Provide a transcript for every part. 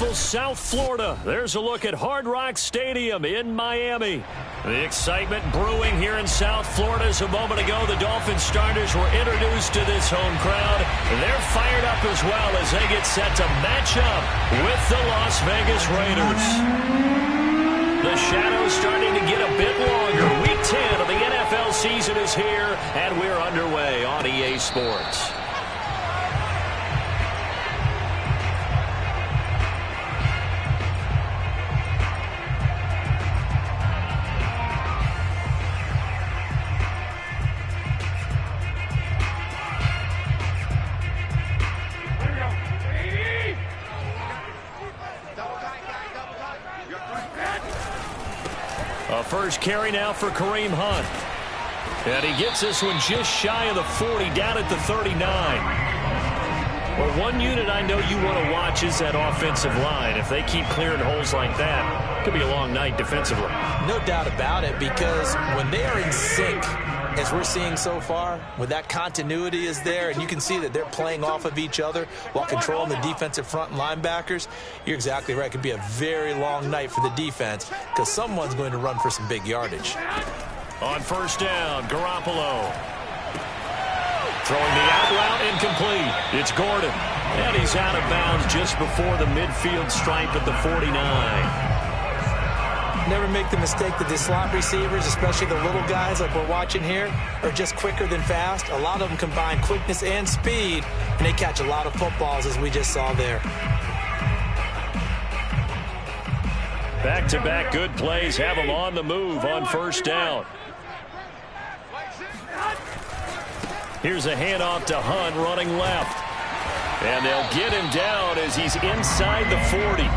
beautiful South Florida. There's a look at Hard Rock Stadium in Miami. The excitement brewing here in South Florida. As a moment ago, the Dolphins starters were introduced to this home crowd. They're fired up as well as they get set to match up with the Las Vegas Raiders. The shadow's starting to get a bit longer. Week 10 of the NFL season is here, and we're underway on EA Sports. First carry now for Kareem Hunt. And he gets this one just shy of the 40, down at the 39. Well, one unit I know you want to watch is that offensive line. If they keep clearing holes like that, it could be a long night defensively. No doubt about it, because when they are in sync, as we're seeing so far, when that continuity is there and you can see that they're playing off of each other while controlling the defensive front and linebackers, you're exactly right. It could be a very long night for the defense because someone's going to run for some big yardage. On first down, Garoppolo. Throwing the out route incomplete. It's Gordon. And he's out of bounds just before the midfield stripe at the 49. Never make the mistake that the slot receivers, especially the little guys like we're watching here, are just quicker than fast. A lot of them combine quickness and speed, and they catch a lot of footballs, as we just saw there. Back-to-back good plays have them on the move on first down. Here's a handoff to Hunt running left. And they'll get him down as he's inside the 40.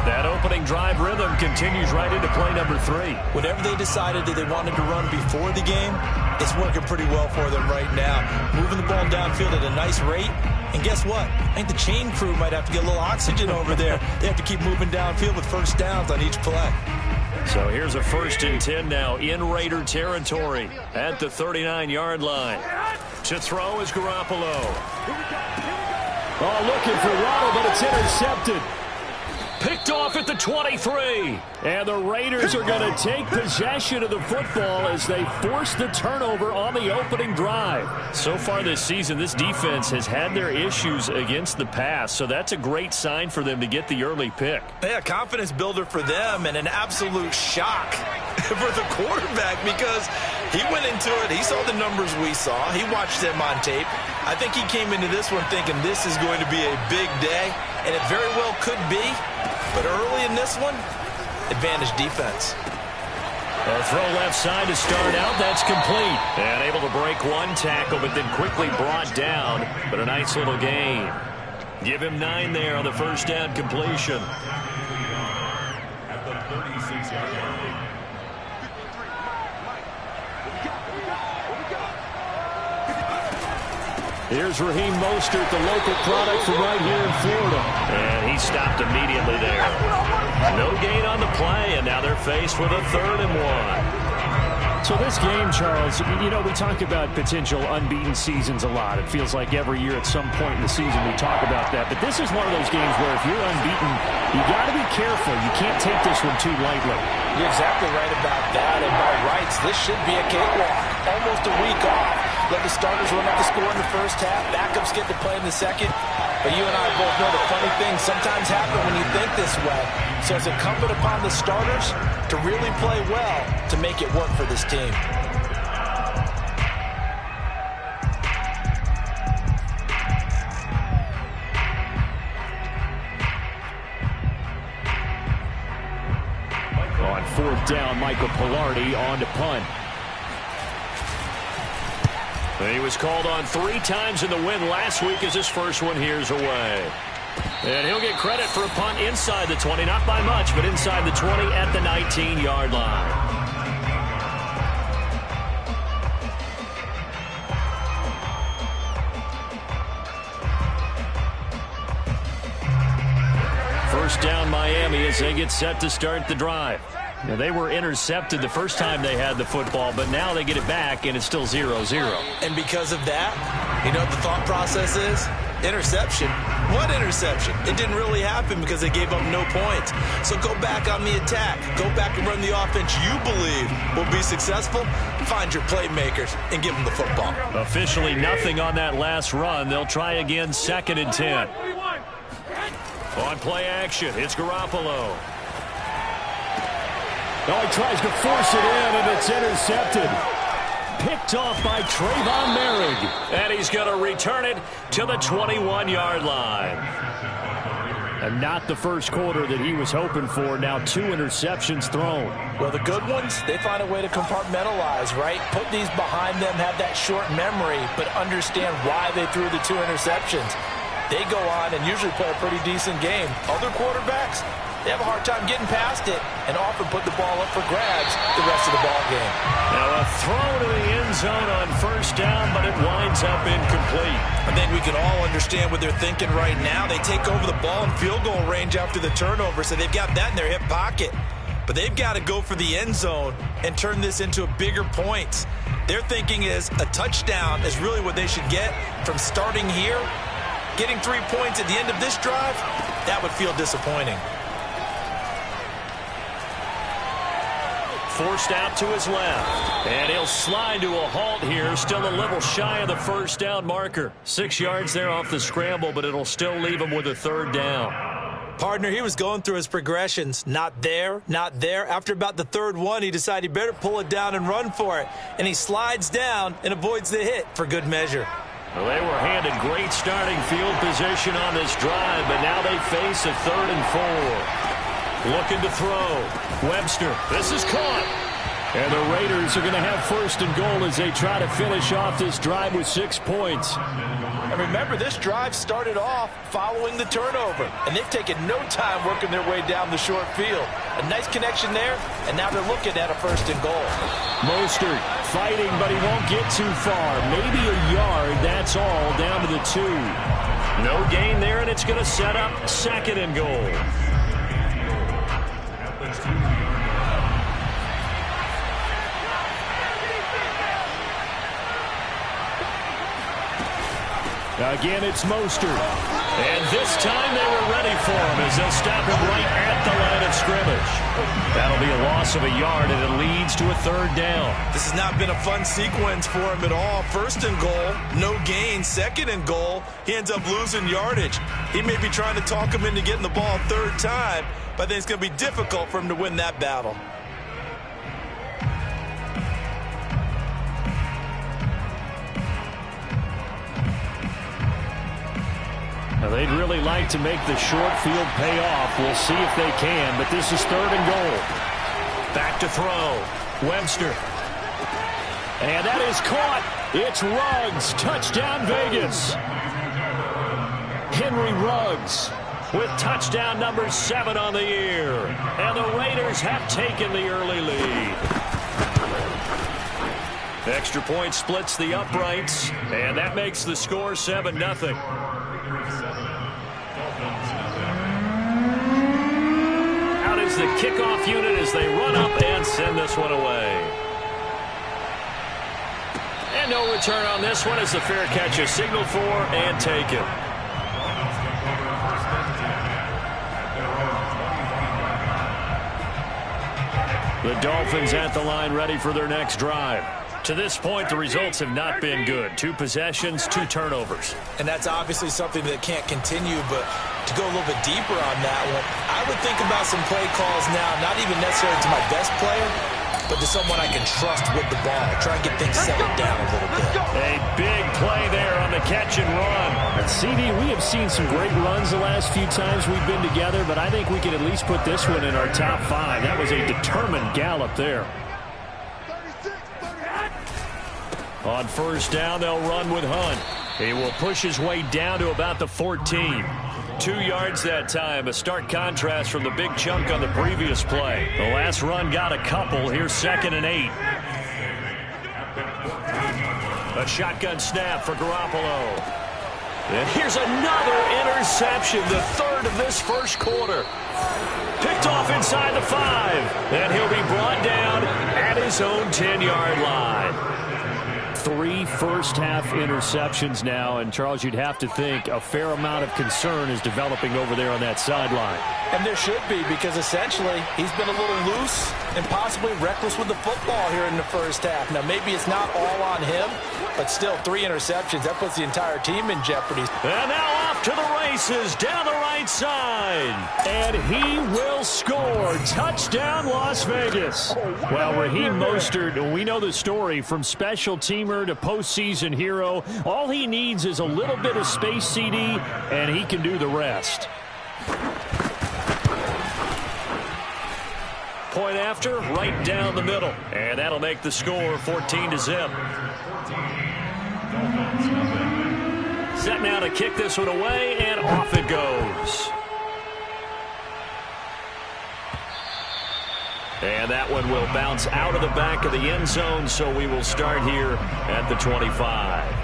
That opening drive rhythm continues right into play number 3. Whatever they decided that they wanted to run before the game, it's working pretty well for them right now. Moving the ball downfield at a nice rate. And guess what? I think the chain crew might have to get a little oxygen over there. They have to keep moving downfield with first downs on each play. So here's a 1st and 10 now in Raider territory at the 39-yard line. To throw is Garoppolo. Oh, looking for Waddle, but it's intercepted. Picked off at the 23. And the Raiders are going to take possession of the football as they force the turnover on the opening drive. So far this season, this defense has had their issues against the pass, so that's a great sign for them to get the early pick. Yeah, confidence builder for them and an absolute shock for the quarterback because he went into it. He saw the numbers we saw. He watched them on tape. I think he came into this one thinking this is going to be a big day, and it very well could be. But early in this one, advantage defense. A throw left side to start out. That's complete. And able to break one tackle, but then quickly brought down. But a nice little gain. Give him 9 there on the first down completion. At the 36-yard line. Here's Raheem Mostert, the local product from right here in Florida. And he stopped immediately there. No gain on the play, and now they're faced with a 3rd and 1. So this game, Charles, you know, we talk about potential unbeaten seasons a lot. It feels like every year at some point in the season we talk about that. But this is one of those games where if you're unbeaten, you got to be careful. You can't take this one too lightly. You're exactly right about that. And by rights, this should be a cakewalk. Almost a week off. Let the starters run up the score in the first half. Backups get to play in the second. But you and I both know the funny things sometimes happen when you think this way. So it's incumbent upon the starters to really play well to make it work for this team. On 4th down, Michael Pilardi on to punt. He was called on 3 times in the win last week as his first one here's away. And he'll get credit for a punt inside the 20, not by much, but inside the 20 at the 19-yard line. First down Miami as they get set to start the drive. Now, they were intercepted the first time they had the football, but now they get it back, and it's still 0-0. And because of that, You know what the thought process is? Interception. What interception? It didn't really happen because they gave up no points. So go back on the attack. Go back and run the offense you believe will be successful. Find your playmakers and give them the football. Officially nothing on that last run. They'll try again, 2nd and 10. On play action, it's Garoppolo. Oh, he tries to force it in, and it's intercepted. Picked off by Trayvon Merrick. And he's going to return it to the 21-yard line. And not the first quarter that he was hoping for. Now 2 interceptions thrown. Well, the good ones, they find a way to compartmentalize, right? Put these behind them, have that short memory, but understand why they threw the 2 interceptions. They go on and usually play a pretty decent game. Other quarterbacks, they have a hard time getting past it and often put the ball up for grabs the rest of the ball game. Now a throw to the end zone on 1st down, but it winds up incomplete. I think we can all understand what they're thinking right now. They take over the ball in field goal range after the turnover, so they've got that in their hip pocket. But they've got to go for the end zone and turn this into a bigger point. Their thinking is a touchdown is really what they should get from starting here. Getting 3 points at the end of this drive, that would feel disappointing. Forced out to his left. And he'll slide to a halt here. Still a little shy of the 1st down marker. 6 yards there off the scramble, but it'll still leave him with a 3rd down. Partner, he was going through his progressions. Not there, not there. After about the 3rd one, he decided he better pull it down and run for it. And he slides down and avoids the hit for good measure. Well, they were handed great starting field position on this drive, but now they face a 3rd and 4. Looking to throw. Webster. This is caught. And the Raiders are going to have 1st and goal as they try to finish off this drive with 6 points. And remember, this drive started off following the turnover, and they've taken no time working their way down the short field. A nice connection there, and now they're looking at a 1st and goal. Mostert fighting, but he won't get too far. Maybe a yard, that's all, down to the 2. No gain there, and it's going to set up 2nd and goal. Again, it's Mostert. And this time they were ready for him as they'll stop him right at the line of scrimmage. That'll be a loss of a yard, and it leads to a 3rd down. This has not been a fun sequence for him at all. 1st and goal, no gain. 2nd and goal, he ends up losing yardage. He may be trying to talk him into getting the ball 3rd time, but I think it's going to be difficult for him to win that battle. Now, they'd really like to make the short field pay off. We'll see if they can, but this is 3rd and goal. Back to throw. Webster. And that is caught. It's Ruggs. Touchdown, Vegas. Henry Ruggs with touchdown number 7 on the year. And the Raiders have taken the early lead. Extra point splits the uprights, and that makes the score 7-0. Out is the kickoff unit as they run up and send this one away. And no return on this one as the fair catch is signaled for and taken. The Dolphins at the line ready for their next drive. To this point, the results have not been good. 2 possessions, 2 turnovers. And that's obviously something that can't continue, but to go a little bit deeper on that one, I would think about some play calls now, not even necessarily to my best player, but to someone I can trust with the ball. Try and get things settled down a little bit. A big play there on the catch and run. And CD, we have seen some great runs the last few times we've been together, but I think we can at least put this one in our top 5. That was a determined gallop there. On 1st down, they'll run with Hunt. He will push his way down to about the 14. 2 yards that time, a stark contrast from the big chunk on the previous play. The last run got a couple. Here's 2nd and 8. A shotgun snap for Garoppolo. And here's another interception, the 3rd of this 1st quarter. Picked off inside the 5. And he'll be brought down at his own 10-yard line. 3 first-half interceptions now. And, Charles, you'd have to think a fair amount of concern is developing over there on that sideline. And there should be, because essentially he's been a little loose and possibly reckless with the football here in the first half. Now, maybe it's not all on him, but still 3 interceptions. That puts the entire team in jeopardy. And now off to the races down the right side. And he will score. Touchdown, Las Vegas. Well, Raheem Mostert, we know the story, from special teamer to postseason hero. All he needs is a little bit of space, CD, and he can do the rest. Point after, right down the middle. And that'll make the score 14-0. Set now to kick this one away, and off it goes. And that one will bounce out of the back of the end zone, so we will start here at the 25.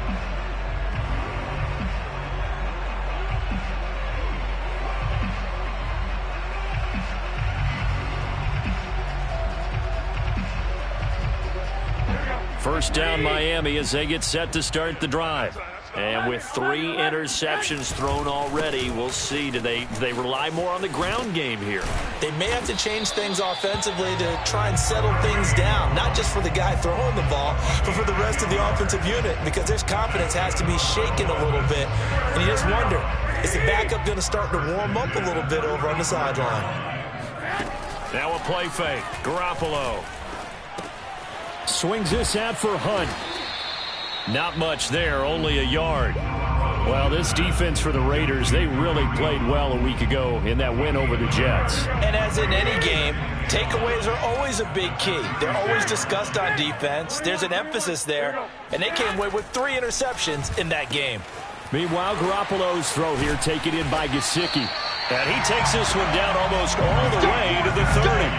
First down, Miami, as they get set to start the drive. And with 3 interceptions thrown already, we'll see. Do they rely more on the ground game here? They may have to change things offensively to try and settle things down, not just for the guy throwing the ball, but for the rest of the offensive unit, because their confidence has to be shaken a little bit. And you just wonder, is the backup going to start to warm up a little bit over on the sideline? Now a play fake. Garoppolo swings this out for Hunt. Not much there, only a yard. Well, this defense for the Raiders, they really played well a week ago in that win over the Jets. And as in any game, takeaways are always a big key. They're always discussed on defense. There's an emphasis there, and they came away with 3 interceptions in that game. Meanwhile, Garoppolo's throw here taken in by Gesicki. And he takes this one down almost all the way to the 30.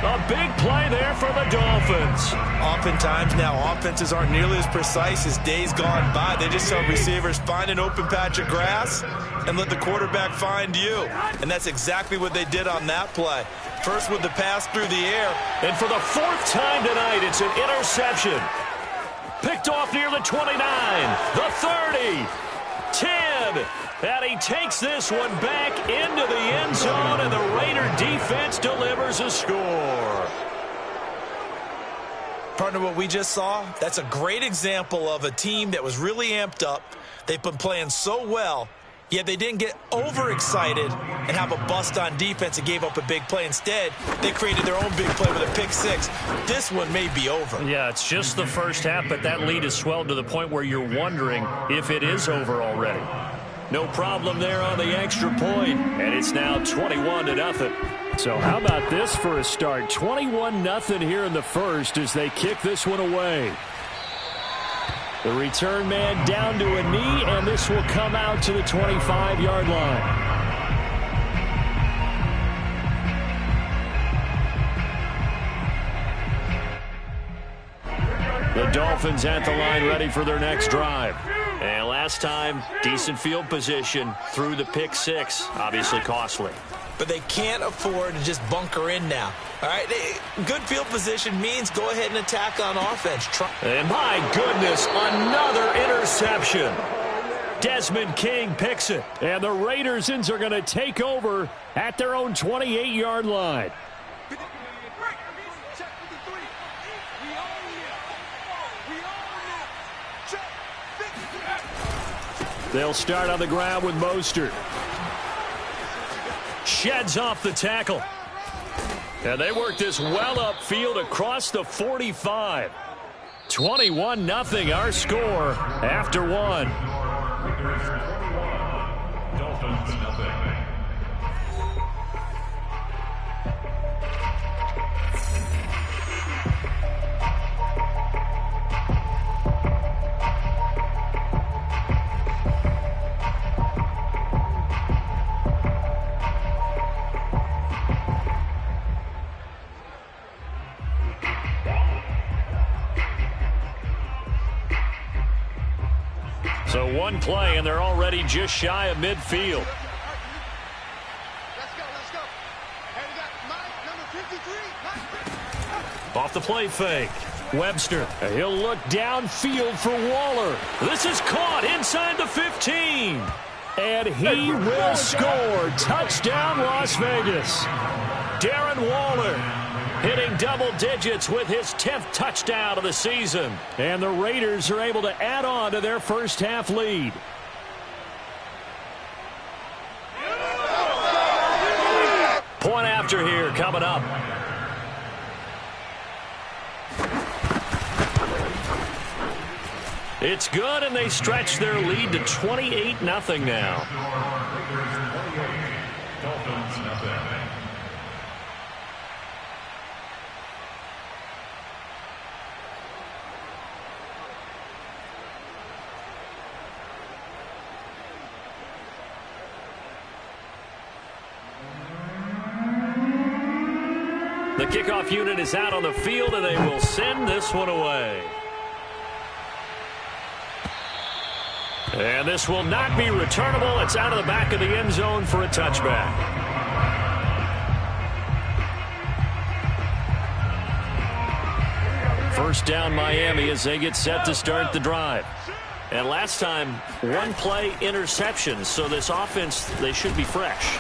A big play there for the Dolphins. Oftentimes now, offenses aren't nearly as precise as days gone by. They just tell receivers, find an open patch of grass and let the quarterback find you. And that's exactly what they did on that play. First with the pass through the air. And for the 4th time tonight, it's an interception. Picked off near the 29, the 30, 10. And he takes this one back into the end zone, and the Raider defense delivers a score. Partner, what we just saw, that's a great example of a team that was really amped up. They've been playing so well, yet they didn't get overexcited and have a bust on defense and gave up a big play. Instead, they created their own big play with a pick 6. This one may be over. Yeah, it's just the first half, but that lead has swelled to the point where you're wondering if it is over already. No problem there on the extra point, and it's now 21-0. So how about this for a start? 21-0 here in the first as they kick this one away. The return man down to a knee, and this will come out to the 25-yard line. The Dolphins at the line ready for their next drive. And last time, decent field position through the pick 6. Obviously costly. But they can't afford to just bunker in now. All right, good field position means go ahead and attack on offense. And my goodness, another interception. Desmond King picks it. And the Raidersons are going to take over at their own 28-yard line. They'll start on the ground with Mostert. Sheds off the tackle. And they work this well upfield across the 45. 21-0 our score after 1. Dolphins nothing. So one play, and they're already just shy of midfield. Let's go. Hey, we got Mike, number 53. Off the play fake. Webster, he'll look downfield for Waller. This is caught inside the 15. And he will score. Touchdown, Las Vegas. Darren Waller hitting double digits with his 10th touchdown of the season. And the Raiders are able to add on to their first half lead. Point after here coming up. It's good, and they stretch their lead to 28-0 now. The kickoff unit is out on the field, and they will send this one away. And this will not be returnable. It's out of the back of the end zone for a touchback. First down, Miami, as they get set to start the drive. And last time, one play interception. So this offense, they should be fresh.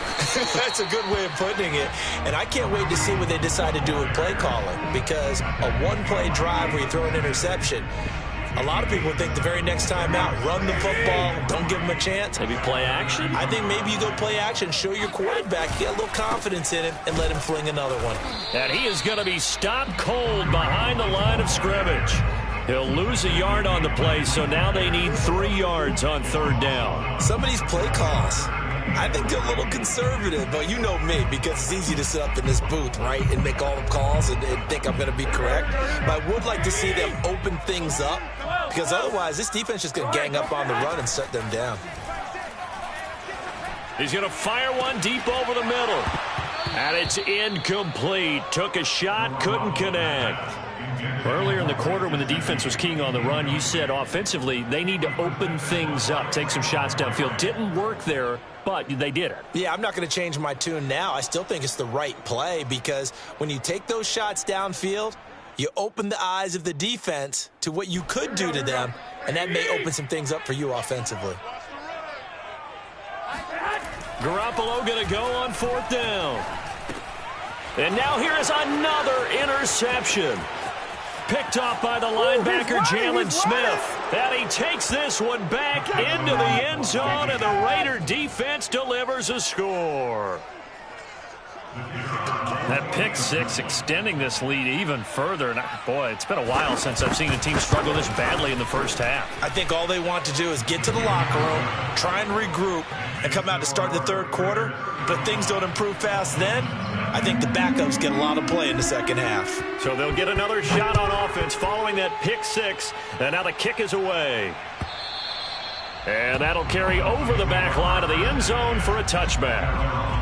That's a good way of putting it. And I can't wait to see what they decide to do with play calling. Because a one-play drive where you throw an interception, a lot of people think the very next time out, run the football, don't give them a chance. Maybe play action? I think maybe you go play action, show your quarterback, get a little confidence in him, and let him fling another one. And he is going to be stopped cold behind the line of scrimmage. He'll lose a yard on the play, so now they need 3 yards on third down. Some of these play calls, I think they're a little conservative, but you know me, because it's easy to sit up in this booth, right, and make all the calls and think I'm going to be correct. But I would like to see them open things up, because otherwise this defense is going to gang up on the run and shut them down. He's going to fire one deep over the middle. And it's incomplete. Took a shot, couldn't connect. Earlier in the quarter when the defense was keying on the run, you said offensively they need to open things up, take some shots downfield. Didn't work there, but they did it. Yeah, I'm not going to change my tune now. I still think it's the right play because when you take those shots downfield, you open the eyes of the defense to what you could do to them, and that may open some things up for you offensively. Garoppolo going to go on fourth down. And now here is another interception. Picked off by the linebacker, Jalen Smith. And he takes this one back into the end zone, and the Raider defense delivers a score. That pick six extending this lead even further. And boy, it's been a while since I've seen a team struggle this badly in the first half. I think all they want to do is get to the locker room, try and regroup, and come out to start the third quarter. But if things don't improve fast then, I think the backups get a lot of play in the second half. So they'll get another shot on offense following that pick six. And now the kick is away. And that'll carry over the back line of the end zone for a touchback.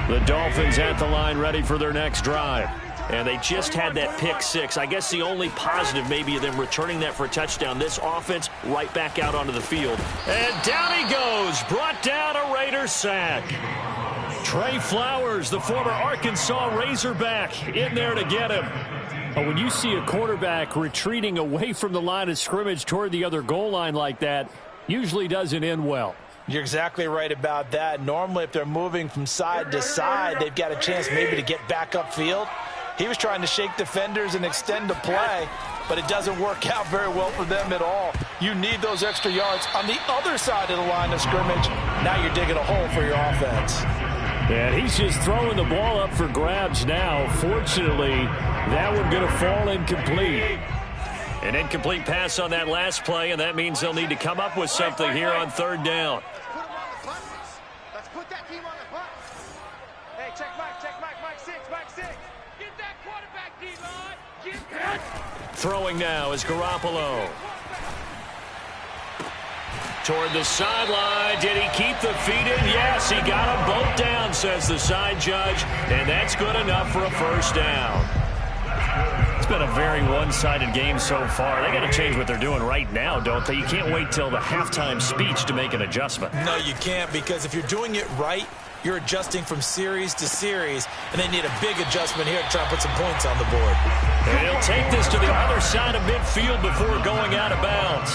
The Dolphins at the line ready for their next drive. And they just had that pick six. I guess the only positive maybe of them returning that for a touchdown. This offense right back out onto the field. And down he goes. Brought down a Raider sack. Trey Flowers, the former Arkansas Razorback, in there to get him. But when you see a quarterback retreating away from the line of scrimmage toward the other goal line like that, usually doesn't end well. You're exactly right about that. Normally, if they're moving from side to side, they've got a chance maybe to get back upfield. He was trying to shake defenders and extend the play, but it doesn't work out very well for them at all. You need those extra yards on the other side of the line of scrimmage. Now you're digging a hole for your offense. And he's just throwing the ball up for grabs now. Fortunately, that one going to fall incomplete. An incomplete pass on that last play, and that means they'll need to come up with something here on third down. Let's put that team on the bus. Hey, check Mike 6, Mike 6. Get that quarterback, D-line. Get that. Throwing now is Garoppolo. Toward the sideline. Did he keep the feet in? Yes, he got them both down, says the side judge, and that's good enough for a first down. It's been a very one-sided game so far. They got to change what they're doing right now, don't they? You can't wait till the halftime speech to make an adjustment. No, you can't, because if you're doing it right, you're adjusting from series to series, and they need a big adjustment here to try and put some points on the board. And he'll take this to the other side of midfield before going out of bounds.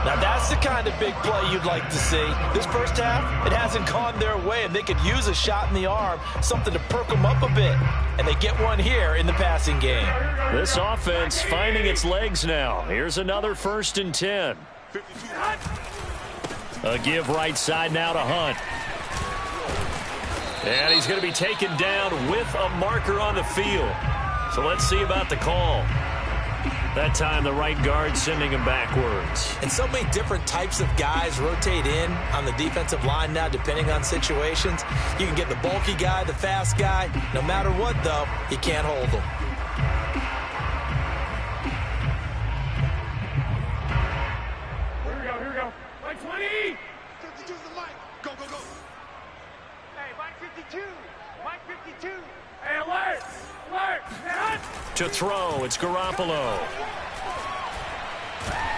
Now, that's the kind of big play you'd like to see. This first half, it hasn't gone their way, and they could use a shot in the arm, something to perk them up a bit. And they get one here in the passing game. This offense finding its legs now. Here's another 1st and 10. A give right side now to Hunt. And he's going to be taken down with a marker on the field. So let's see about the call. That time the right guard sending him backwards. And so many different types of guys rotate in on the defensive line now, depending on situations. You can get the bulky guy, the fast guy. No matter what, though, you can't hold them. Here we go. Mike 20! 52's the Mike. Go. Hey, Mike 52. Mike 52. Hey, alert! To throw, it's Garoppolo.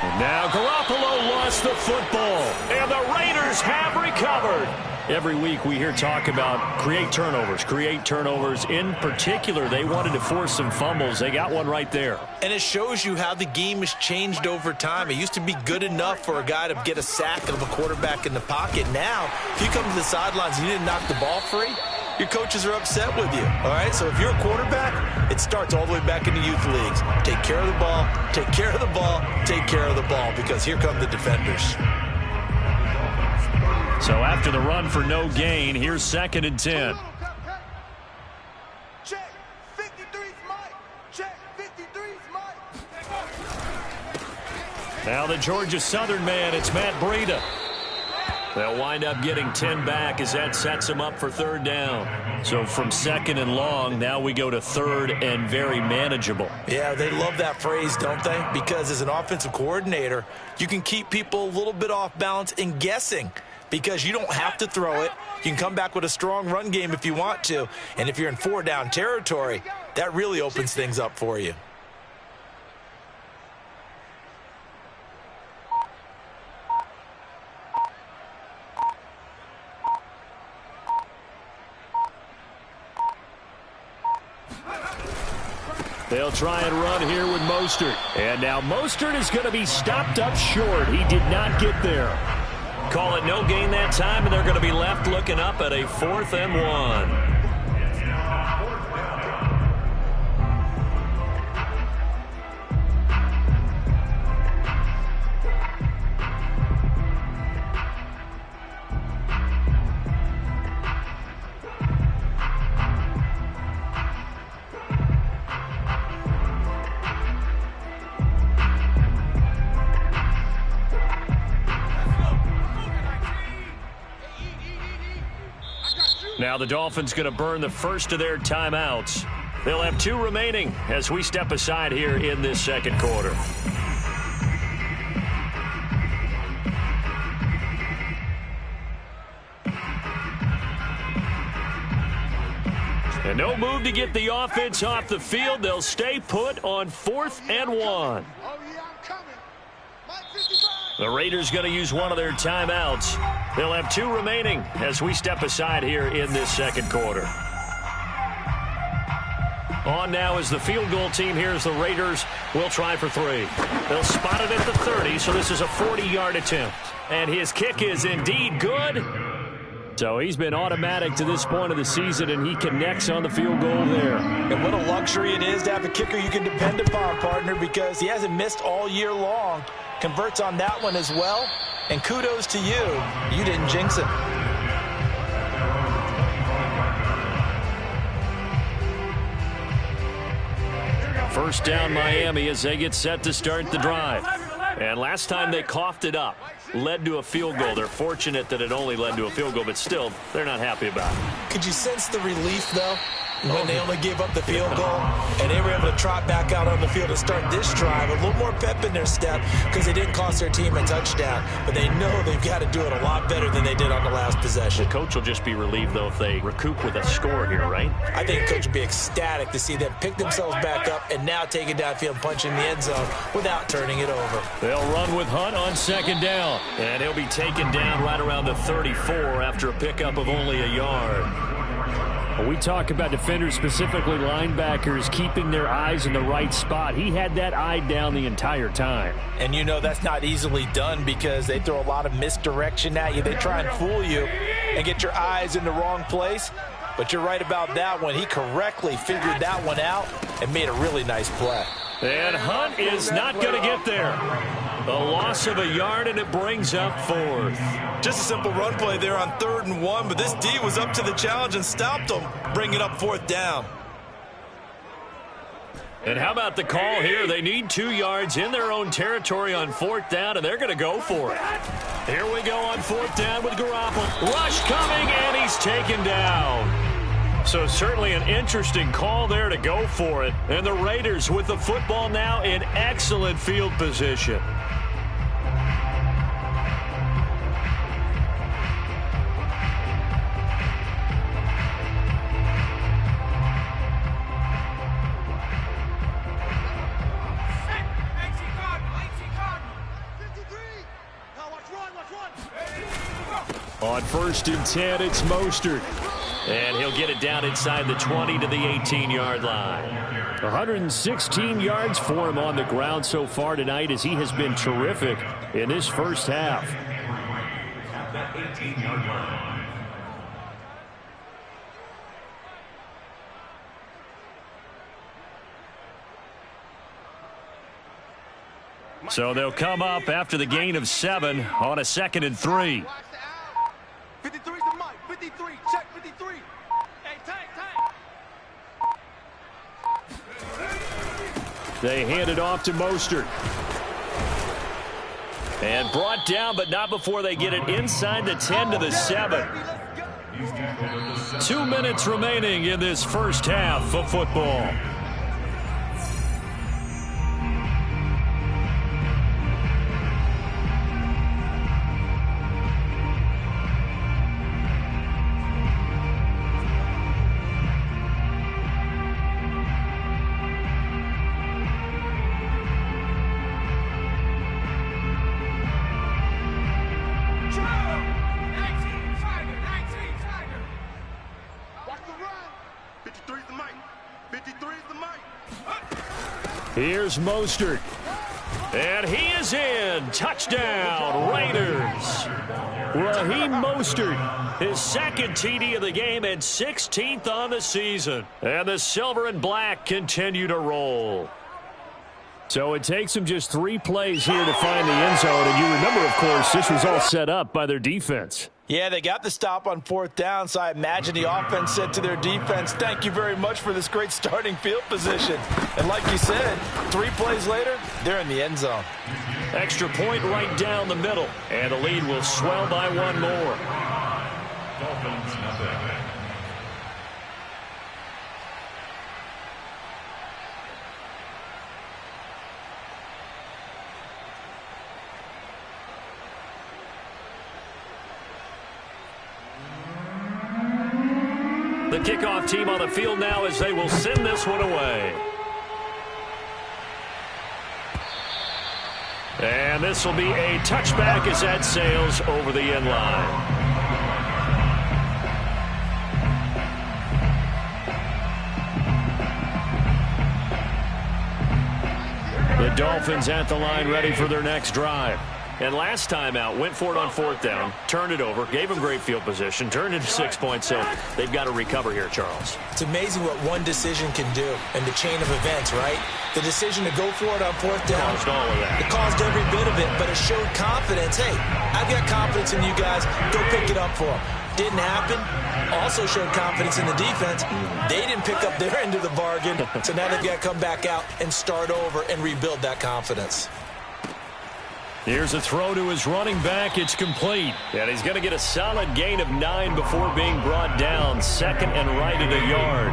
And now Garoppolo lost the football, and the Raiders have recovered. Every week we hear talk about create turnovers. In particular, they wanted to force some fumbles. They got one right there. And it shows you how the game has changed over time. It used to be good enough for a guy to get a sack of a quarterback in the pocket. Now, if you come to the sidelines and you didn't knock the ball free, your coaches are upset with you, all right? So if you're a quarterback, it starts all the way back in the youth leagues. Take care of the ball, take care of the ball, take care of the ball, because here come the defenders. So after the run for no gain, here's 2nd and 10. Check. 53's Mike. Check. 53's Mike. Now the Georgia Southern man, it's Matt Breida. They'll wind up getting 10 back as that sets them up for 3rd down. So from 2nd and long, now we go to 3rd and very manageable. Yeah, they love that phrase, don't they? Because as an offensive coordinator, you can keep people a little bit off balance and guessing, because you don't have to throw it. You can come back with a strong run game if you want to. And if you're in 4-down territory, that really opens things up for you. They'll try and run here with Mostert. And now Mostert is going to be stopped up short. He did not get there. Call it no gain that time, and they're going to be left looking up at a 4th and 1. Now the Dolphins going to burn the first of their timeouts. They'll have 2 remaining as we step aside here in this 2nd quarter. And no move to get the offense off the field. They'll stay put on 4th and 1. Oh, yeah, I'm coming. Mike 55. The Raiders going to use one of their timeouts. They'll have 2 remaining as we step aside here in this 2nd quarter. On now is the field goal team. Here's the Raiders. Will try for 3. They'll spot it at the 30, so this is a 40-yard attempt. And his kick is indeed good. So he's been automatic to this point of the season, and he connects on the field goal there. And what a luxury it is to have a kicker you can depend upon, partner, because he hasn't missed all year long. Converts on that one as well. And kudos to you. You didn't jinx it. First down Miami as they get set to start the drive. And last time they coughed it up, led to a field goal. They're fortunate that it only led to a field goal, but still, they're not happy about it. Could you sense the relief, though? when they only gave up the field goal, and they were able to trot back out on the field and start this drive. A little more pep in their step because they didn't cost their team a touchdown. But they know they've got to do it a lot better than they did on the last possession. The coach will just be relieved, though, if they recoup with a score here, right? I think the coach will be ecstatic to see them pick themselves back up and now take it downfield and punch in the end zone without turning it over. They'll run with Hunt on second down. And he'll be taken down right around the 34 after a pickup of only a yard. We talk about defenders, specifically linebackers, keeping their eyes in the right spot. He had that eye down the entire time. And you know that's not easily done because they throw a lot of misdirection at you. They try and fool you and get your eyes in the wrong place. But you're right about that one. He correctly figured that one out and made a really nice play. And Hunt is not going to get there. A loss of a yard, and it brings up fourth. Just a simple run play there on 3rd and 1, but this D was up to the challenge and stopped them, bringing up 4th down. And how about the call here? They need 2 yards in their own territory on 4th down, and they're going to go for it. Here we go on 4th down with Garoppolo. Rush coming, and he's taken down. So certainly an interesting call there to go for it. And the Raiders with the football now in excellent field position. On 1st and 10, it's Mostert. And he'll get it down inside the 20 to the 18-yard line. 116 yards for him on the ground so far tonight as he has been terrific in this first half. That 18-yard line. So they'll come up after the gain of 7 on a 2nd and 3. 53's the mic. 53. Check 53. Hey, tank. They hand it off to Mostert. And brought down, but not before they get it inside the 10 to the 7. 2 minutes remaining in this first half of football. Here's Mostert. And he is in. Touchdown, Raiders. Raheem Mostert, his 2nd TD of the game and 16th on the season. And the silver and black continue to roll. So it takes them just 3 plays here to find the end zone. And you remember, of course, this was all set up by their defense. Yeah, they got the stop on 4th down, so I imagine the offense said to their defense, thank you very much for this great starting field position. And like you said, 3 plays later, they're in the end zone. Extra point right down the middle, and the lead will swell by 1 more. Dolphins, nothing. The kickoff team on the field now as they will send this one away. And this will be a touchback as that sails over the end line. The Dolphins at the line ready for their next drive. And last time out, went for it on 4th down, turned it over, gave them great field position, turned into 6 points, so they've got to recover here, Charles. It's amazing what one decision can do in the chain of events, right? The decision to go for it on 4th down, Caused all of that. it caused every bit of it, but it showed confidence. Hey, I've got confidence in you guys. Go pick it up for them. Didn't happen. Also showed confidence in the defense. They didn't pick up their end of the bargain, so now they've got to come back out and start over and rebuild that confidence. Here's a throw to his running back. It's complete. And he's going to get a solid gain of 9 before being brought down. 2nd and right at a yard.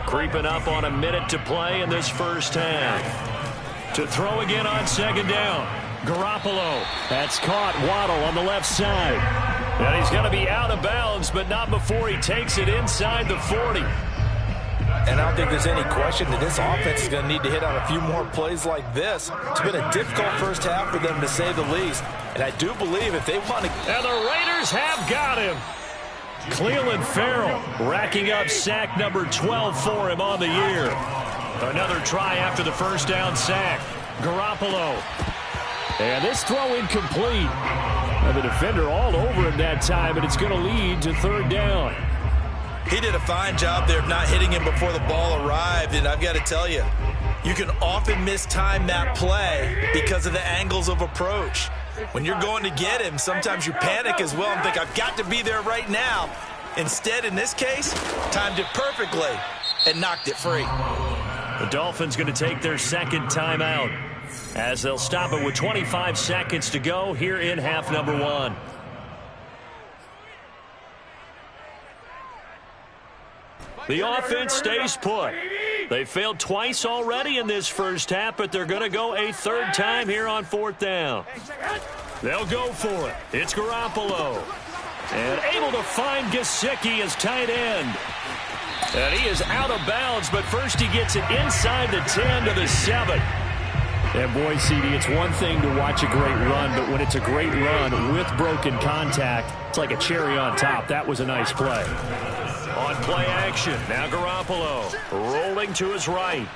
Creeping up on a minute to play in this first half. To throw again on second down. Garoppolo. That's caught. Waddle on the left side. And he's going to be out of bounds, but not before he takes it inside the 40. And I don't think there's any question that this offense is going to need to hit on a few more plays like this. It's been a difficult first half for them, to say the least. And I do believe if they want to... And the Raiders have got him. Cleveland Farrell racking up sack number 12 for him on the year. Another try after the first down sack. Garoppolo. And this throw incomplete. And the defender all over him that time, and it's going to lead to third down. He did a fine job there of not hitting him before the ball arrived, and I've got to tell you, you can often mistime that play because of the angles of approach. When you're going to get him, sometimes you panic as well and think, I've got to be there right now. Instead, in this case, timed it perfectly and knocked it free. The Dolphins going to take their second timeout as they'll stop it with 25 seconds to go here in half number 1. The offense stays put. They failed twice already in this first half, but they're going to go a third time here on fourth down. They'll go for it. It's Garoppolo. And able to find Gesicki as tight end. And he is out of bounds, but first he gets it inside the 10 to the 7. And boy, CD, it's one thing to watch a great run, but when it's a great run with broken contact, it's like a cherry on top. That was a nice play. On play action, now Garoppolo rolling to his right.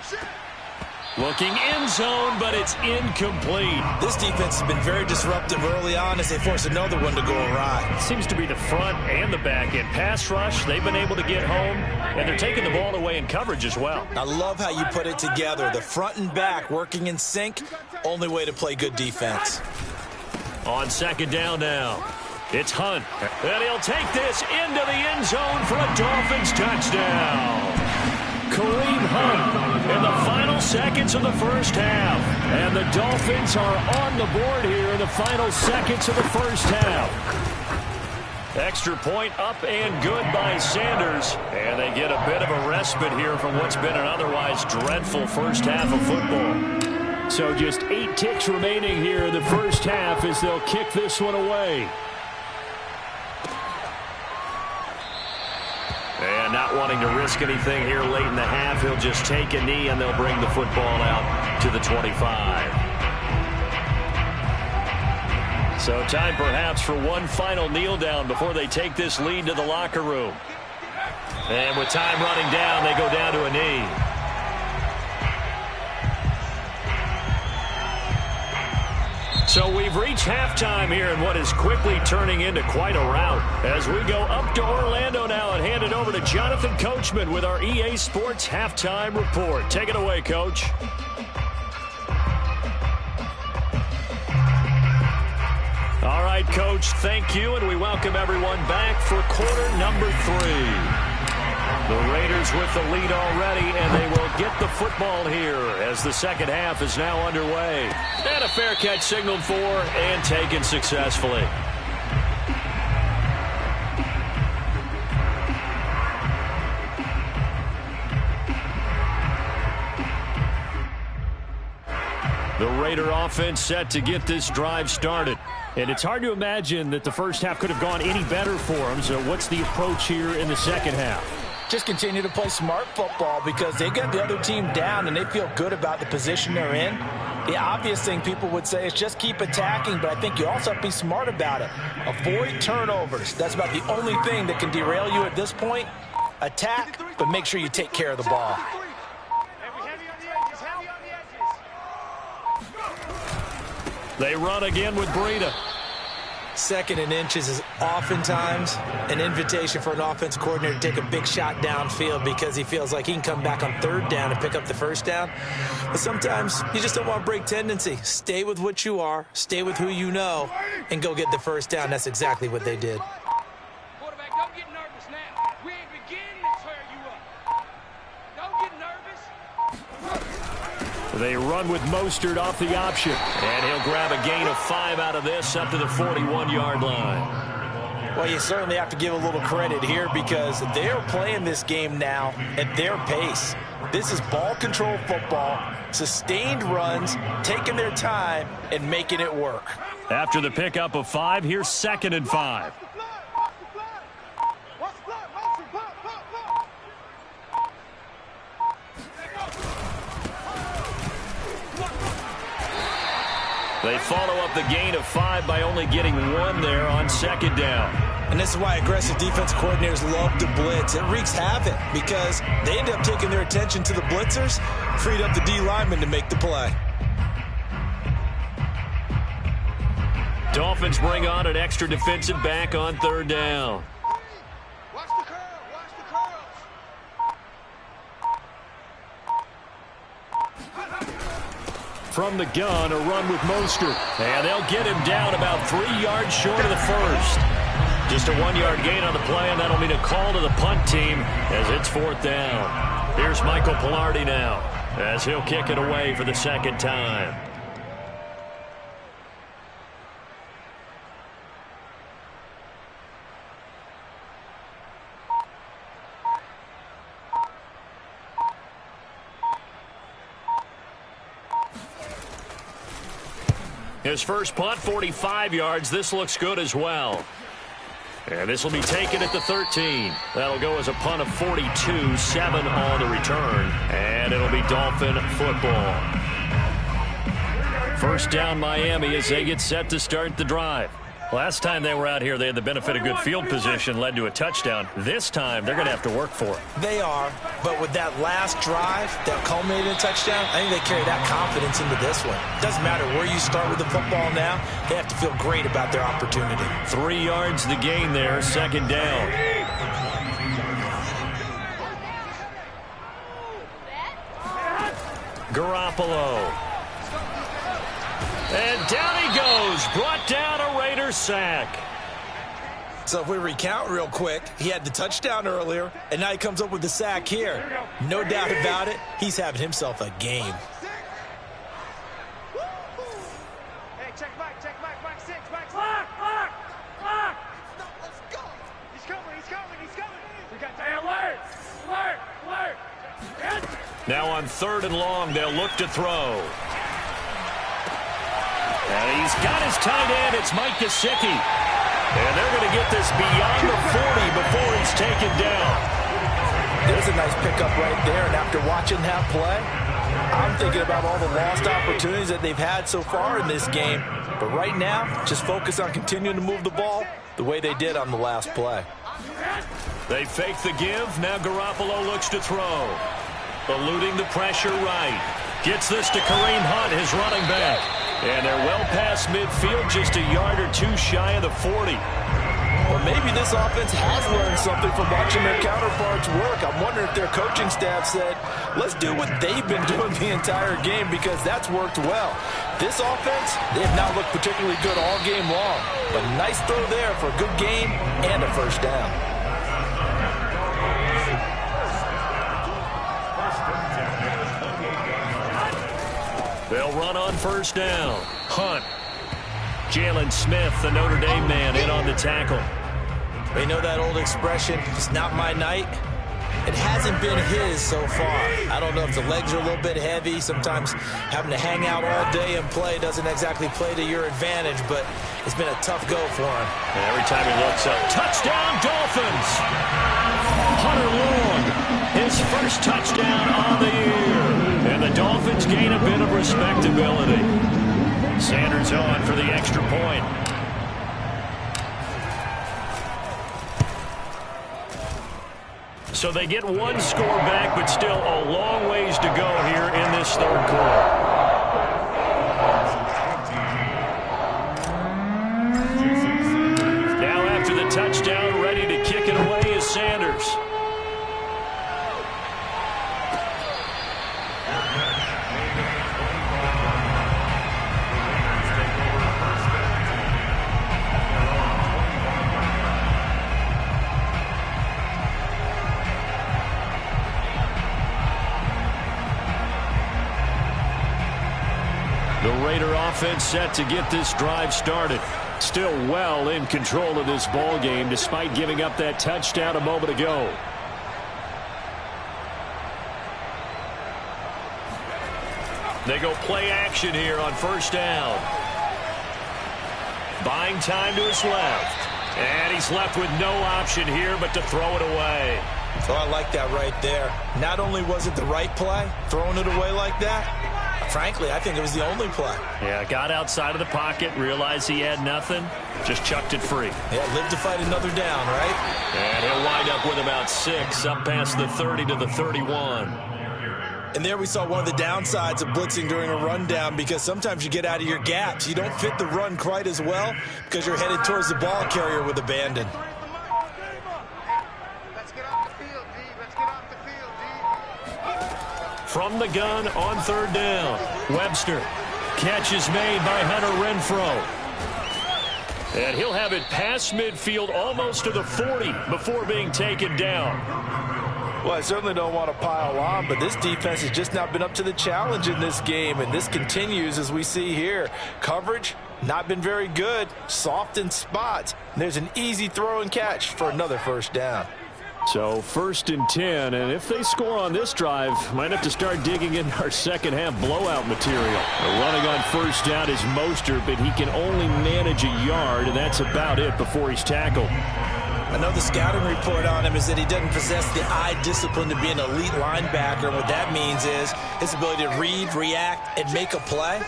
Looking end zone, but it's incomplete. This defense has been very disruptive early on as they force another one to go awry. Seems to be the front and the back end. Pass rush, they've been able to get home, and they're taking the ball away in coverage as well. I love how you put it together. The front and back working in sync, only way to play good defense. On second down now. It's Hunt, and he'll take this into the end zone for a Dolphins touchdown. Kareem Hunt in the final seconds of the first half. And the Dolphins are on the board here in the final seconds of the first half. Extra point up and good by Sanders. And they get a bit of a respite here from what's been an otherwise dreadful first half of football. So just 8 ticks remaining here in the first half as they'll kick this one away. And not wanting to risk anything here late in the half, he'll just take a knee and they'll bring the football out to the 25. So time perhaps for one final kneel down before they take this lead to the locker room. And with time running down, they go down to a knee. So we've reached halftime here in what is quickly turning into quite a rout. As we go up to Orlando now and hand it over to Jonathan Coachman with our EA Sports Halftime Report. Take it away, Coach. All right, Coach, thank you, and we welcome everyone back for quarter number 3. The Raiders with the lead already, and they will get the football here as the second half is now underway. And a fair catch signaled for and taken successfully. The Raider offense set to get this drive started. And it's hard to imagine that the first half could have gone any better for them. So what's the approach here in the second half? Just continue to play smart football because they got the other team down and they feel good about the position they're in. The obvious thing people would say is just keep attacking, but I think you also have to be smart about it. Avoid turnovers. That's about the only thing that can derail you at this point. Attack, but make sure you take care of the ball. They run again with Breida. Second and inches is oftentimes an invitation for an offense coordinator to take a big shot downfield because he feels like he can come back on third down and pick up the first down. But sometimes you just don't want to break tendency. Stay with what you are, stay with who you know, and go get the first down. That's exactly what they did. Quarterback, don't get nervous now. We ain't beginning to tear you up. Don't get nervous. They run with Mostert off the option. And he'll grab a gain of 5 out of this up to the 41-yard line. Well, you certainly have to give a little credit here because they're playing this game now at their pace. This is ball control football, sustained runs, taking their time, and making it work. After the pickup of 5, here's 2nd and 5. They follow up the gain of 5 by only getting 1 there on 2nd down. And this is why aggressive defense coordinators love to blitz. It wreaks havoc because they end up taking their attention to the blitzers, freed up the D lineman to make the play. Dolphins bring on an extra defensive back on 3rd down. Watch the curl, watch the curls. From the gun, a run with Mostert. And they'll get him down about 3 yards short of the first. Just a 1-yard gain on the play, and that'll mean a call to the punt team as it's 4th down. Here's Michael Pilardi now as he'll kick it away for the 2nd time. His first punt, 45 yards. This looks good as well. And this will be taken at the 13. That'll go as a punt of 42, 7 on the return. And it'll be Dolphin football. First down Miami as they get set to start the drive. Last time they were out here, they had the benefit of good field position, led to a touchdown. This time, they're going to have to work for it. They are, but with that last drive that culminated in a touchdown, I think they carry that confidence into this one. Doesn't matter where you start with the football now, they have to feel great about their opportunity. 3 yards the gain there, 2nd down. Garoppolo. And down he goes, brought down a Raiders sack. So if we recount real quick, he had the touchdown earlier, and now he comes up with the sack here. No doubt about it, he's having himself a game. Hey, check Mike 6, Mike 6. Lock. Let's go. He's coming. We got to alert. Now on 3rd and long, they'll look to throw. And he's got his tight end. It's Mike Gesicki. And they're going to get this beyond the 40 before he's taken down. There's a nice pickup right there, and after watching that play, I'm thinking about all the lost opportunities that they've had so far in this game. But right now, just focus on continuing to move the ball the way they did on the last play. They fake the give. Now Garoppolo looks to throw. Eluding the pressure right. Gets this to Kareem Hunt, his running back. And they're well past midfield, just a yard or 2 shy of the 40. Or maybe this offense has learned something from watching their counterparts work. I'm wondering if their coaching staff said, let's do what they've been doing the entire game because that's worked well. This offense, they have not looked particularly good all game long. But nice throw there for a good gain and a first down. They'll run on first down. Hunt. Jalen Smith, the Notre Dame man, in on the tackle. You know that old expression, it's not my night? It hasn't been his so far. I don't know if the legs are a little bit heavy. Sometimes having to hang out all day and play doesn't exactly play to your advantage, but it's been a tough go for him. And every time he looks up, touchdown Dolphins! Hunter Long, his first touchdown on the year. And the Dolphins gain a bit of respectability. Sanders on for the extra point. So they get 1 score back, but still a long ways to go here in this 3rd quarter. Now after the touchdown, ready to kick it away is Sanders. The Raider offense set to get this drive started. Still well in control of this ball game despite giving up that touchdown a moment ago. They go play action here on first down. Buying time to his left. And he's left with no option here but to throw it away. Oh, I like that right there. Not only was it the right play, throwing it away like that, frankly, I think it was the only play. Yeah, got outside of the pocket, realized he had nothing, just chucked it free. Yeah, live to fight another down, right? And he'll wind up with about 6 up past the 30 to the 31. And there we saw one of the downsides of blitzing during a rundown, because sometimes you get out of your gaps. You don't fit the run quite as well because you're headed towards the ball carrier with abandon. From the gun on third down. Webster. Catch is made by Hunter Renfrow. And he'll have it past midfield almost to the 40 before being taken down. Well, I certainly don't want to pile on, but this defense has just not been up to the challenge in this game, and this continues as we see here. Coverage, not been very good, soft in spots. And there's an easy throw and catch for another first down. So 1st and 10, and if they score on this drive, might have to start digging in our second half blowout material. Running on first down is Mostert, but he can only manage a yard, and that's about it before he's tackled. I know the scouting report on him is that he doesn't possess the eye discipline to be an elite linebacker. And what that means is his ability to read, react, and make a play.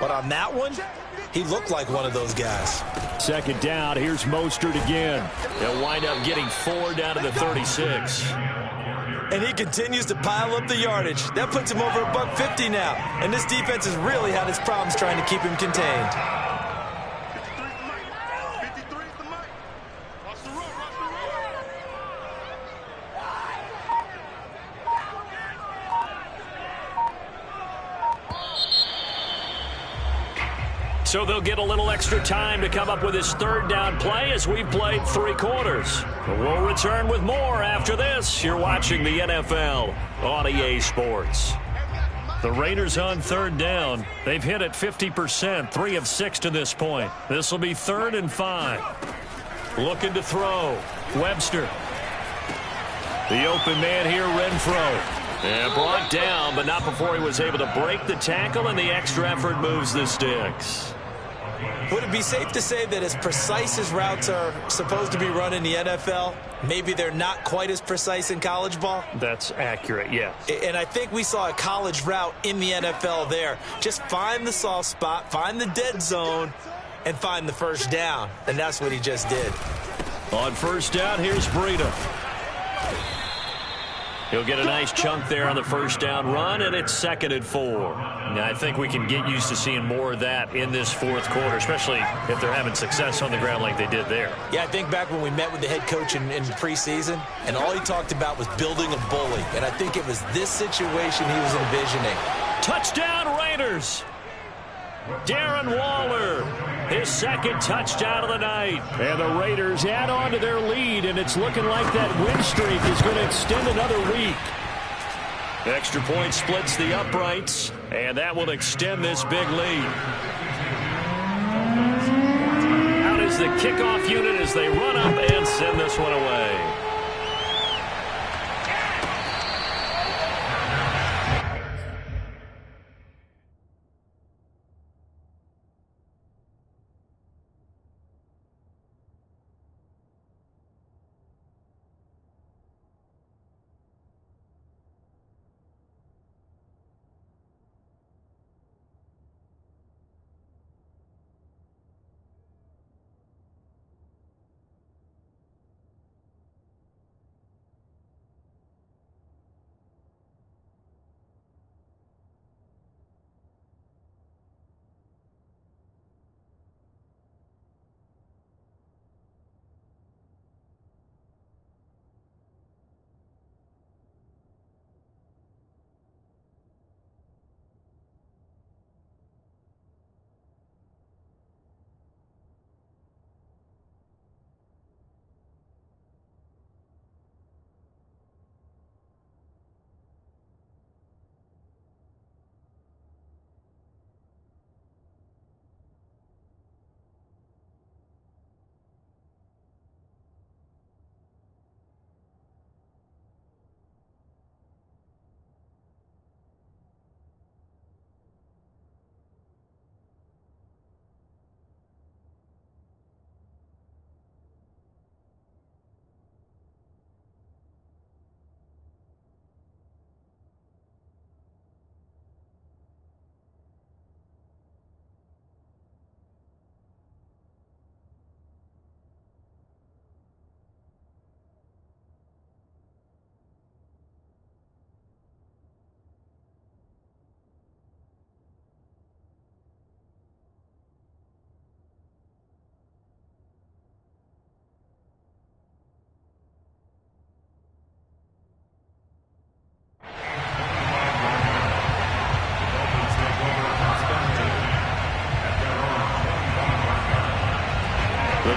But on that one, he looked like one of those guys. Second down, here's Mostert again. He'll wind up getting 4 down to the 36. And he continues to pile up the yardage. That puts him over $150 now. And this defense has really had its problems trying to keep him contained. So they'll get a little extra time to come up with his third down play as we've played 3 quarters. We'll return with more after this. You're watching the NFL on EA Sports. The Raiders on third down. They've hit it 50%, 3 of 6 to this point. This will be 3rd and 5. Looking to throw. Webster. The open man here, Renfrow. And brought down, but not before he was able to break the tackle, and the extra effort moves the sticks. Would it be safe to say that as precise as routes are supposed to be run in the NFL, maybe they're not quite as precise in college ball? That's accurate, yeah. And I think we saw a college route in the NFL there. Just find the soft spot, find the dead zone, and find the first down. And that's what he just did. On first down, here's Breida. He'll get a nice chunk there on the first down run, and it's 2nd and 4. Now, I think we can get used to seeing more of that in this 4th quarter, especially if they're having success on the ground like they did there. Yeah, I think back when we met with the head coach in preseason, and all he talked about was building a bully. And I think it was this situation he was envisioning. Touchdown, Raiders! Darren Waller, his 2nd touchdown of the night. And the Raiders add on to their lead, and it's looking like that win streak is going to extend another week. Extra point splits the uprights, and that will extend this big lead. Out is the kickoff unit as they run up and send this one away.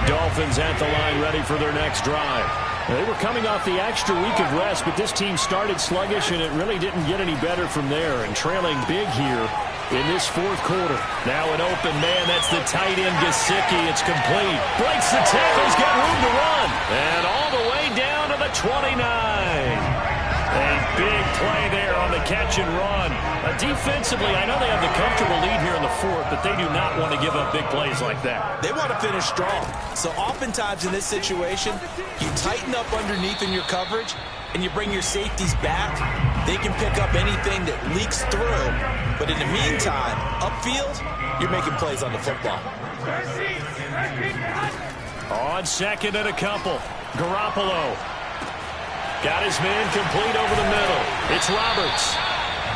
Dolphins at the line ready for their next drive. They were coming off the extra week of rest, but this team started sluggish, and it really didn't get any better from there, and trailing big here in this fourth quarter. Now an open man. That's the tight end, Gesicki. It's complete. Breaks the tackles, got room to run. And all the way down to the 29. A big play there on the catch and run. Defensively, I know they have the comfortable lead here in the fourth, but they do not want to give up big plays like that. They want to finish strong. So oftentimes in this situation, you tighten up underneath in your coverage, and you bring your safeties back. They can pick up anything that leaks through. But in the meantime, upfield, you're making plays on the football. On second and a couple, Garoppolo. Got his man complete over the middle. It's Roberts.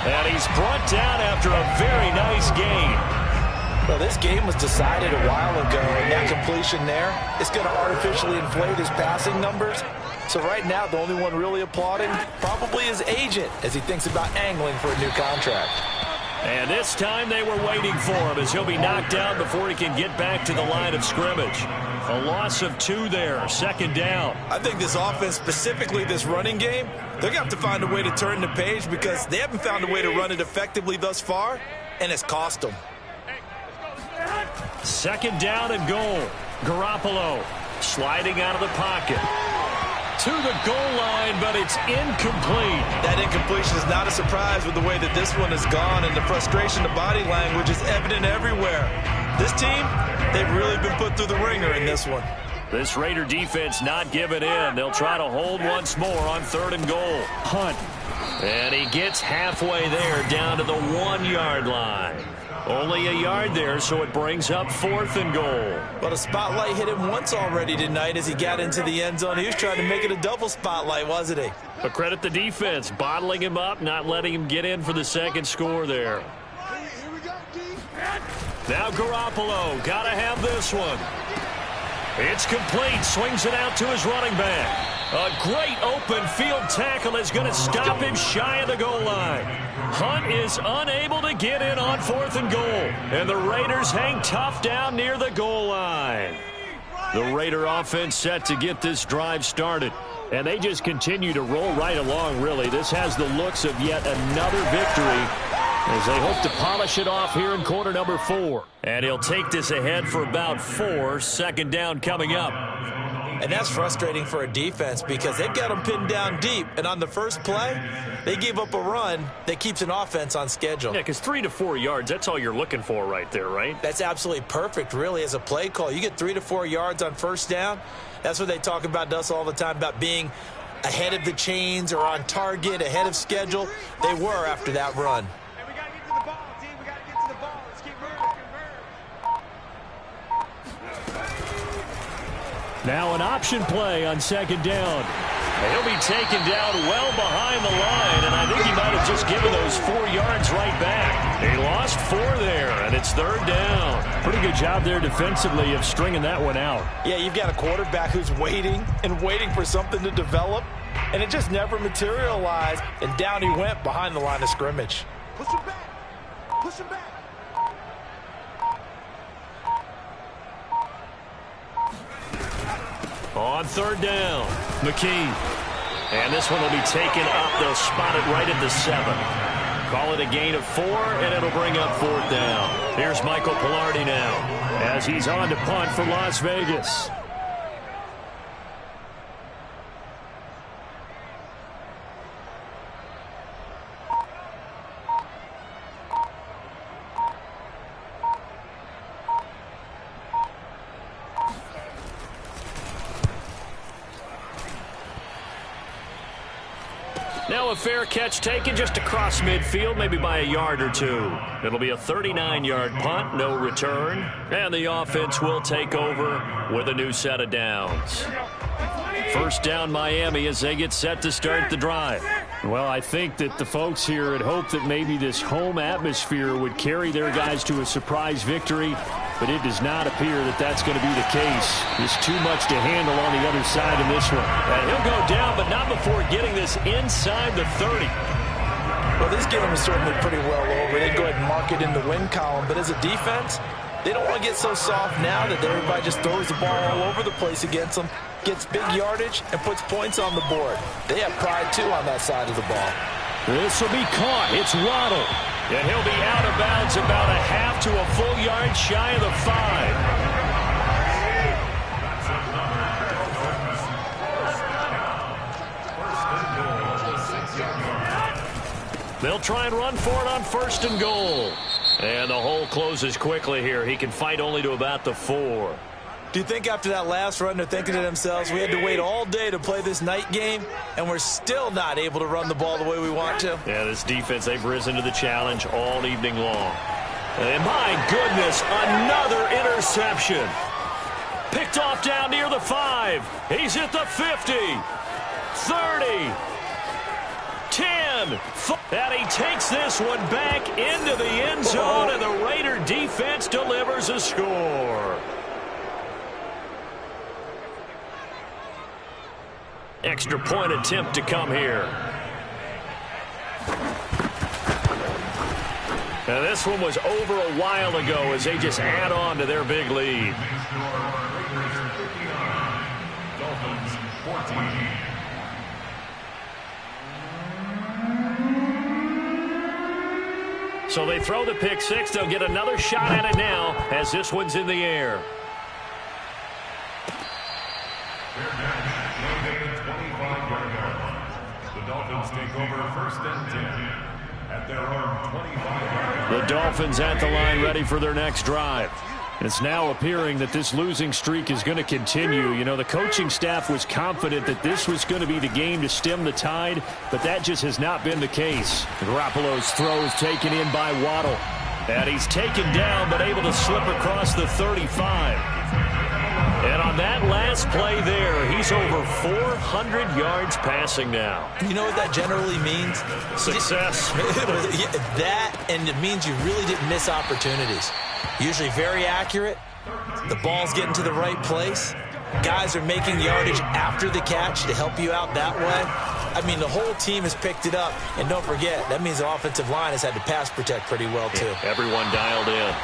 And he's brought down after a very nice gain. Well, this game was decided a while ago, and that completion there is going to artificially inflate his passing numbers. So right now, the only one really applauding probably his agent as he thinks about angling for a new contract. And this time they were waiting for him as he'll be knocked down before he can get back to the line of scrimmage. A loss of 2 there, second down. I think this offense, specifically this running game, they're going to have to find a way to turn the page because they haven't found a way to run it effectively thus far, and it's cost them. Second down and goal. Garoppolo sliding out of the pocket. To the goal line, but it's incomplete. That incompletion is not a surprise with the way that this one has gone, and the frustration, the body language is evident everywhere. This team, they've really been put through the ringer in this one. This Raider defense not giving in. They'll try to hold once more on third and goal. Hunt. And he gets halfway there down to the 1-yard line. Only a yard there, so it brings up fourth and goal. But a spotlight hit him once already tonight as he got into the end zone. He was trying to make it a double spotlight, wasn't he? But credit the defense, bottling him up, not letting him get in for the second score there. Now Garoppolo, gotta have this one. It's complete, swings it out to his running back. A great open field tackle is going to stop him shy of the goal line. Hunt is unable to get in on fourth and goal. And the Raiders hang tough down near the goal line. The Raider offense set to get this drive started. And they just continue to roll right along, really. This has the looks of yet another victory as they hope to polish it off here in quarter number 4. And he'll take this ahead for about 4. Second down coming up. And that's frustrating for a defense because they've got them pinned down deep. And on the first play, they gave up a run that keeps an offense on schedule. Yeah, because 3 to 4 yards, that's all you're looking for right there, right? That's absolutely perfect, really, as a play call. You get 3 to 4 yards on first down. That's what they talk about to us all the time, about being ahead of the chains or on target, ahead of schedule. They were after that run. Hey, we got to get to the ball, team. We got to get to the ball. Let's keep moving. Now an option play on second down. He'll be taken down well behind the line, and I think he might have just given those 4 yards right back. He lost 4 there, and it's third down. Pretty good job there defensively of stringing that one out. Yeah, you've got a quarterback who's waiting and waiting for something to develop, and it just never materialized, and down he went behind the line of scrimmage. Push him back. Push him back. On third down, McKee. And this one will be taken up. They'll spot it right at the 7. Call it a gain of 4, and it'll bring up fourth down. Here's Michael Pilardi now as he's on to punt for Las Vegas. Now a fair catch taken just across midfield, maybe by a yard or 2. It'll be a 39-yard punt, no return. And the offense will take over with a new set of downs. First down Miami as they get set to start the drive. Well, I think that the folks here had hoped that maybe this home atmosphere would carry their guys to a surprise victory, but it does not appear that that's going to be the case. There's too much to handle on the other side in this one. And he'll go down, but not before getting this inside the 30. Well, this game is certainly pretty well over. They'd go ahead and mark it in the win column, but as a defense, They don't want to get so soft now that everybody just throws the ball all over the place against them, gets big yardage, and puts points on the board. They have pride, too, on that side of the ball. This will be caught. It's Waddle. And he'll be out of bounds about a half to a full yard shy of the 5. They'll try and run for it on 1st and goal. And the hole closes quickly here. He can fight only to about the 4. Do you think after that last run they're thinking to themselves, we had to wait all day to play this night game, and we're still not able to run the ball the way we want to? Yeah, this defense, they've risen to the challenge all evening long. And my goodness, another interception. Picked off down near the 5. He's at the 50, 30, 10. And he takes this one back into the end zone, and the Raider defense delivers a score. Extra point attempt to come here. And this one was over a while ago as they just add on to their big lead. Dolphins 14. So they throw the pick 6. They'll get another shot at it now as this one's in the air. The Dolphins take over 1st and 10 at their own 25-yard line. The Dolphins at the line ready for their next drive. It's now appearing that this losing streak is going to continue. You know, the coaching staff was confident that this was going to be the game to stem the tide, but that just has not been the case. Garoppolo's throw is taken in by Waddle. And he's taken down, but able to slip across the 35. And on that last play there, he's over 400 yards passing now. You know what that generally means? Success. That, and it means you really didn't miss opportunities. Usually very accurate. The ball's getting to the right place. Guys are making yardage after the catch to help you out that way. I mean, the whole team has picked it up. And don't forget, that means the offensive line has had to pass protect pretty well, too. Everyone dialed in.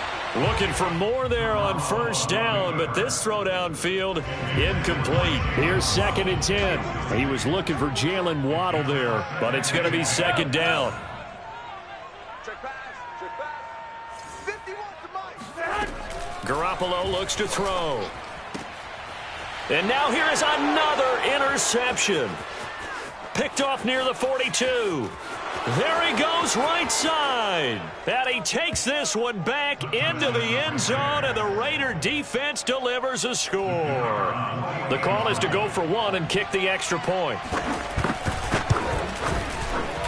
Looking for more there on 1st down, but this throw downfield incomplete. Here's 2nd and 10. He was looking for Jalen Waddle there, but it's going to be 2nd down. Garoppolo looks to throw. And now here is another interception. Picked off near the 42. There he goes right side. And he takes this one back into the end zone, and the Raider defense delivers a score. The call is to go for 1 and kick the extra point.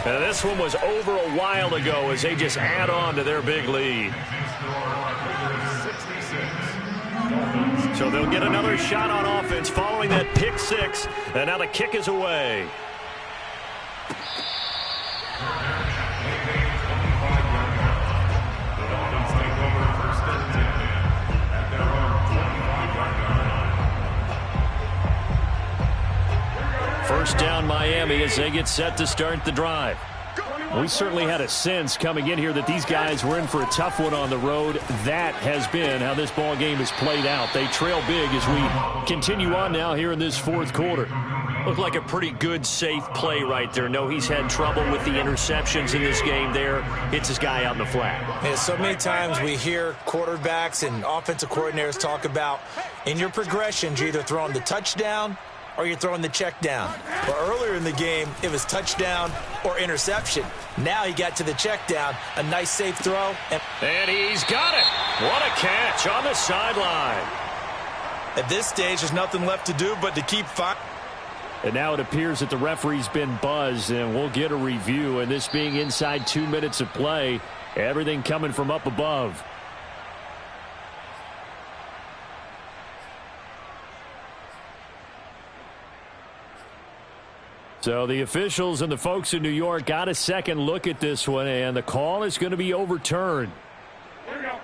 And this one was over a while ago as they just add on to their big lead. So they'll get another shot on offense following that pick 6, and now the kick is away. First down Miami as they get set to start the drive. We certainly had a sense coming in here that these guys were in for a tough one on the road. That has been how this ball game has played out. They trail big as we continue on now here in this 4th quarter. Looked like a pretty good, safe play right there. No, he's had trouble with the interceptions in this game there. Hits his guy out in the flat. Yeah, so many times we hear quarterbacks and offensive coordinators talk about in your progressions, you're either throwing the touchdown or you're throwing the check down. But earlier in the game, it was touchdown or interception. Now he got to the check down, a nice safe throw. And he's got it. What a catch on the sideline. At this stage, there's nothing left to do but to keep fighting. And now it appears that the referee's been buzzed, and we'll get a review. And this being inside 2 minutes of play, everything coming from up above. So the officials and the folks in New York got a second look at this one, and the call is going to be overturned. Here we go.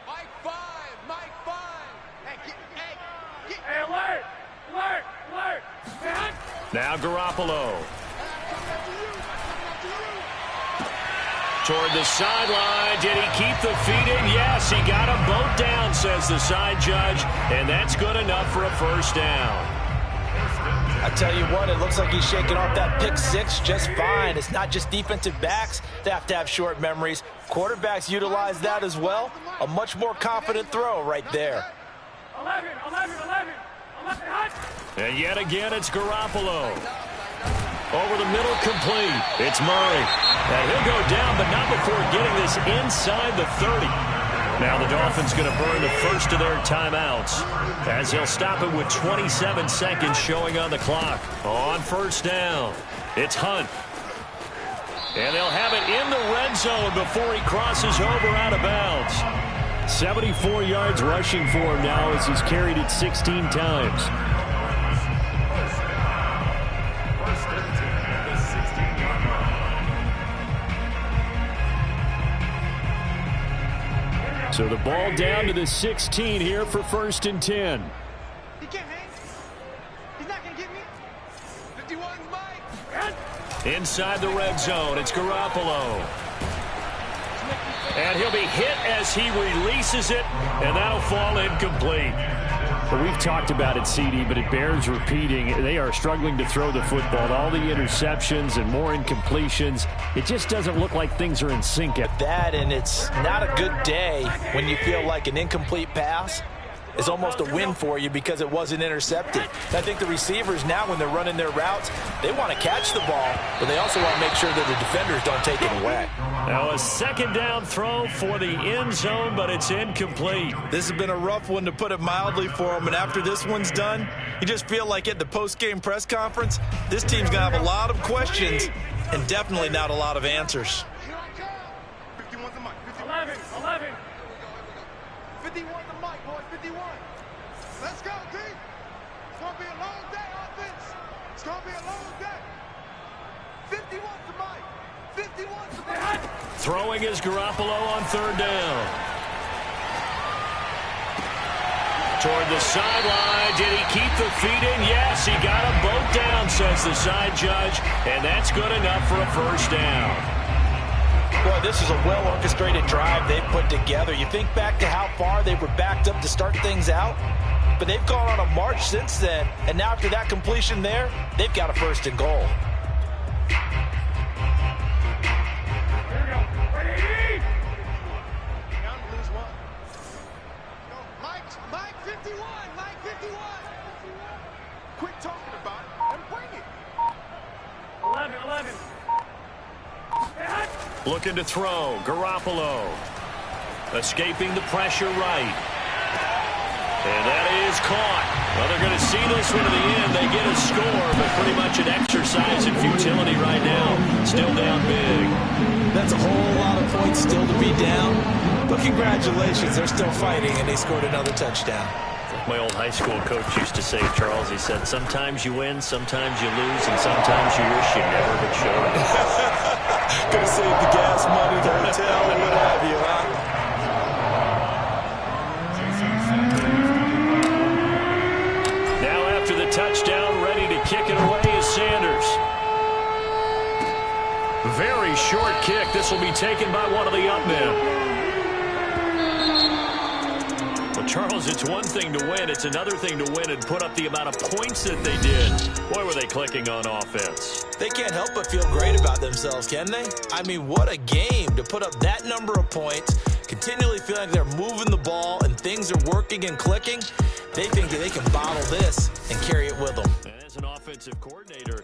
Mike 5. Hey, alert. Man. Now Garoppolo. Toward the sideline. Did he keep the feet in? Yes, he got them both down, says the side judge. And that's good enough for a first down. I tell you what, it looks like he's shaking off that pick six just fine. It's not just defensive backs that have to have short memories. Quarterbacks utilize that as well. A much more confident throw right there. 11. And yet again, it's Garoppolo. Over the middle, complete. It's Murray. And he'll go down, but not before getting this inside the 30. Now the Dolphins going to burn the first of their timeouts as they'll stop it with 27 seconds showing on the clock. On first down, it's Hunt. And they'll have it in the red zone before he crosses over out of bounds. 74 yards rushing for him now as he's carried it 16 times. So the ball down to the 16 here for 1st and 10. He can't hang. He's not going to get me. 51, Mike. Inside the red zone, it's Garoppolo. And he'll be hit as he releases it, and that'll fall incomplete. Well, we've talked about it, CD, but it bears repeating. They are struggling to throw the football. All the interceptions and more incompletions. It just doesn't look like things are in sync at that, and it's not a good day when you feel like an incomplete pass is almost a win for you because it wasn't intercepted. And I think the receivers now, when they're running their routes, they want to catch the ball, but they also want to make sure that the defenders don't take it away. Now a second down throw for the end zone, but it's incomplete. This has been a rough one, to put it mildly, for them, and after this one's done, you just feel like at the post-game press conference, this team's going to have a lot of questions and definitely not a lot of answers. 51's the mic. 11. 51's the mic, boys. 51. Let's go, D. It's going to be a long day, offense. It's going to be a long day. 51's the mic. 51's the mic. Throwing is Garoppolo on third down. Toward the sideline. Did he keep the feet in? Yes, he got them both down, says the side judge. And that's good enough for a first down. Boy, this is a well-orchestrated drive they've put together. You think back to how far they were backed up to start things out, but they've gone on a march since then. And now after that completion there, they've got a first and goal. Mike 51. Mike 51. Quit talking about it and bring it. 11. Looking to throw. Garoppolo. Escaping the pressure right. And that is caught. Well, they're going to see this one to the end. They get a score, but pretty much an exercise in futility right now. Still down big. That's a whole lot of points still to be down. But congratulations, they're still fighting, and they scored another touchdown. My old high school coach used to say, Charles, he said, sometimes you win, sometimes you lose, and sometimes you wish you never had showed it. Could have saved the gas money, the hotel, and what have you, huh? Now after the touchdown, ready to kick it away is Sanders. Very short kick. This will be taken by one of the up men. Well, Charles, it's one thing to win. It's another thing to win and put up the amount of points that they did. Boy, were they clicking on offense. They can't help but feel great about themselves, can they? I mean, what a game to put up that number of points, continually feeling like they're moving the ball and things are working and clicking. They think that they can bottle this and carry it with them. And as an offensive coordinator,